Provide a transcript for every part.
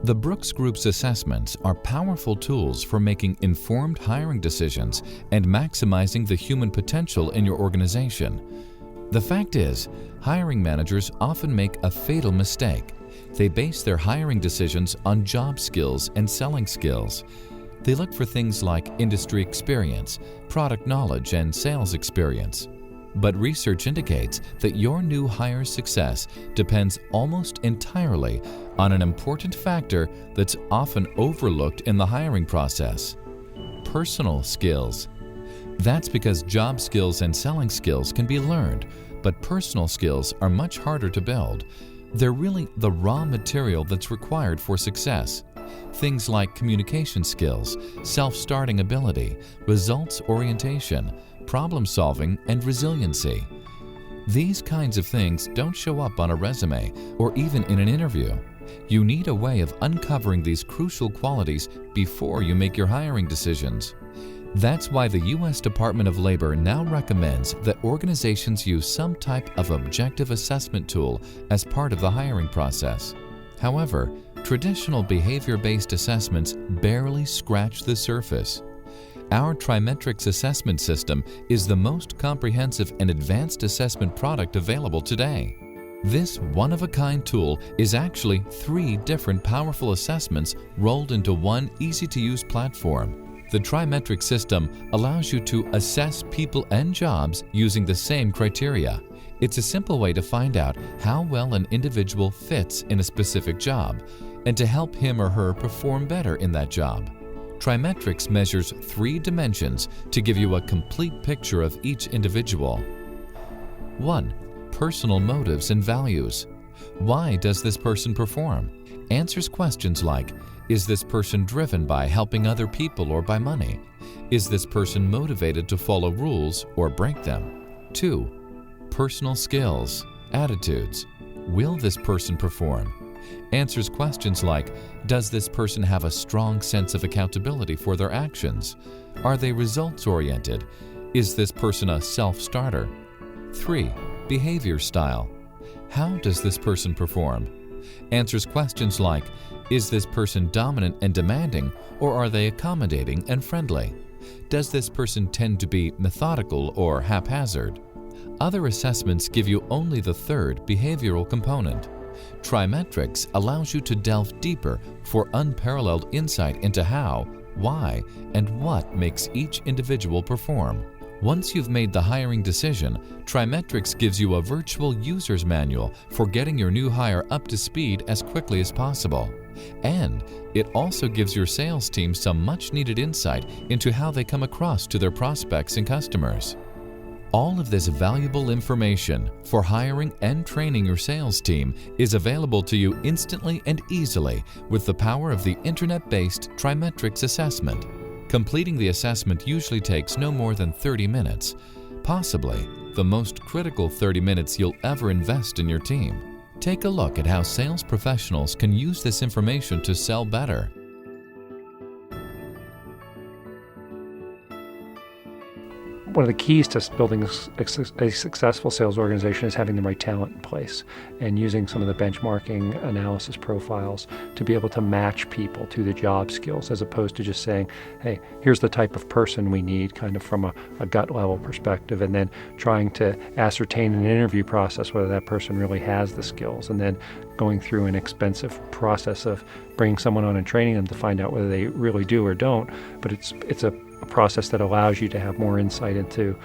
The Brooks Group's assessments are powerful tools for making informed hiring decisions and maximizing the human potential in your organization. The fact is, hiring managers often make a fatal mistake. They base their hiring decisions on job skills and selling skills. They look for things like industry experience, product knowledge, and sales experience. But research indicates that your new hire's success depends almost entirely on an important factor that's often overlooked in the hiring process: personal skills. That's because job skills and selling skills can be learned, but personal skills are much harder to build. They're really the raw material that's required for success. Things like communication skills, self-starting ability, results orientation, problem solving, and resiliency. These kinds of things don't show up on a resume or even in an interview. You need a way of uncovering these crucial qualities before you make your hiring decisions. That's why the U.S. Department of Labor now recommends that organizations use some type of objective assessment tool as part of the hiring process. However, traditional behavior-based assessments barely scratch the surface. Our Trimetrix assessment system is the most comprehensive and advanced assessment product available today. This one-of-a-kind tool is actually 3 different powerful assessments rolled into one easy-to-use platform. The Trimetrix system allows you to assess people and jobs using the same criteria. It's a simple way to find out how well an individual fits in a specific job and to help him or her perform better in that job. Trimetrix measures 3 dimensions to give you a complete picture of each individual. 1. Personal motives and values. Why does this person perform? Answers questions like, is this person driven by helping other people or by money? Is this person motivated to follow rules or break them? 2. Personal skills, attitudes. Will this person perform? Answers questions like, does this person have a strong sense of accountability for their actions? Are they results-oriented? Is this person a self-starter? 3. Behavior style. How does this person perform? Answers questions like, is this person dominant and demanding, or are they accommodating and friendly? Does this person tend to be methodical or haphazard? Other assessments give you only the 3rd behavioral component. Trimetrix allows you to delve deeper for unparalleled insight into how, why, and what makes each individual perform. Once you've made the hiring decision, Trimetrix gives you a virtual user's manual for getting your new hire up to speed as quickly as possible. And it also gives your sales team some much-needed insight into how they come across to their prospects and customers. All of this valuable information for hiring and training your sales team is available to you instantly and easily with the power of the internet-based Trimetrix assessment. Completing the assessment usually takes no more than 30 minutes, possibly the most critical 30 minutes you'll ever invest in your team. Take a look at how sales professionals can use this information to sell better. One of the keys to building a successful sales organization is having the right talent in place and using some of the benchmarking analysis profiles to be able to match people to the job skills, as opposed to just saying, hey, here's the type of person we need, kind of from a gut level perspective, and then trying to ascertain in an interview process whether that person really has the skills, and then going through an expensive process of bringing someone on and training them to find out whether they really do or don't. But it's a process that allows you to have more insight into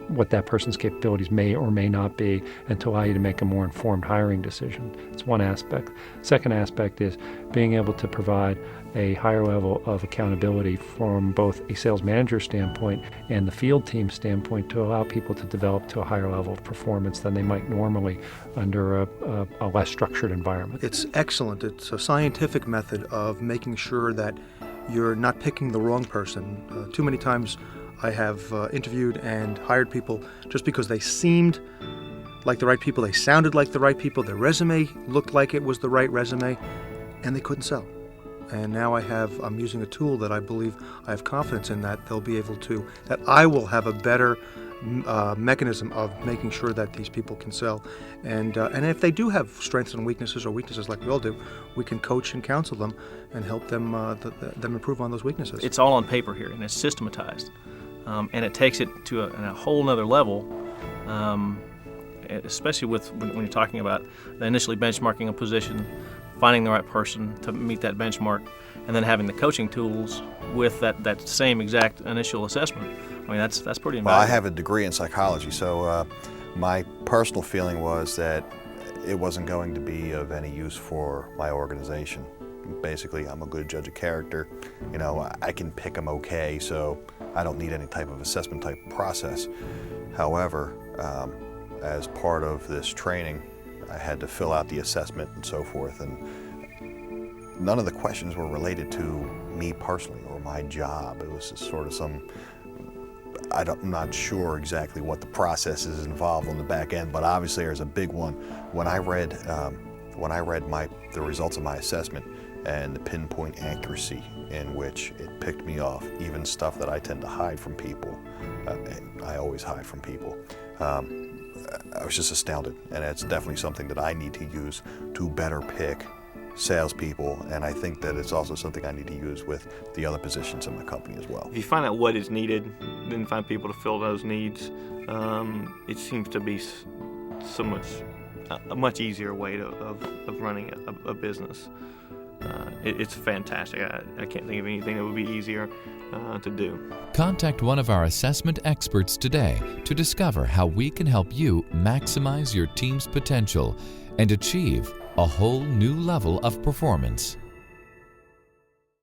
what that person's capabilities may or may not be, and to allow you to make a more informed hiring decision. It's one aspect. Second aspect is being able to provide a higher level of accountability from both a sales manager standpoint and the field team standpoint to allow people to develop to a higher level of performance than they might normally under a less structured environment. It's excellent. It's a scientific method of making sure that you're not picking the wrong person. Too many times I have interviewed and hired people just because they seemed like the right people, they sounded like the right people, their resume looked like it was the right resume, and they couldn't sell. And now I'm using a tool that I believe I have confidence in that they'll be able to, that I will have a better mechanism of making sure that these people can sell. And if they do have strengths and weaknesses, or weaknesses like we all do, we can coach and counsel them and help them them improve on those weaknesses. It's all on paper here, and it's systematized. And it takes it to a whole nother level, especially when you're talking about initially benchmarking a position, finding the right person to meet that benchmark, and then having the coaching tools with that same exact initial assessment. I mean, that's pretty invaluable. Well, I have a degree in psychology, so my personal feeling was that it wasn't going to be of any use for my organization. Basically, I'm a good judge of character. You know, I can pick them okay, so I don't need any type of assessment type process. However, as part of this training, I had to fill out the assessment and so forth, and none of the questions were related to me personally or my job. It was just sort of I'm not sure exactly what the process is involved on the back end, but obviously there's a big one. When I read the results of my assessment and the pinpoint accuracy in which it picked me off, even stuff that I tend to hide from people, and I always hide from people, I was just astounded. And it's definitely something that I need to use to better pick salespeople, and I think that it's also something I need to use with the other positions in my company as well. If you find out what is needed, then find people to fill those needs. It seems to be a much easier way of running a business. It's fantastic. I can't think of anything that would be easier to do. Contact one of our assessment experts today to discover how we can help you maximize your team's potential and achieve a whole new level of performance.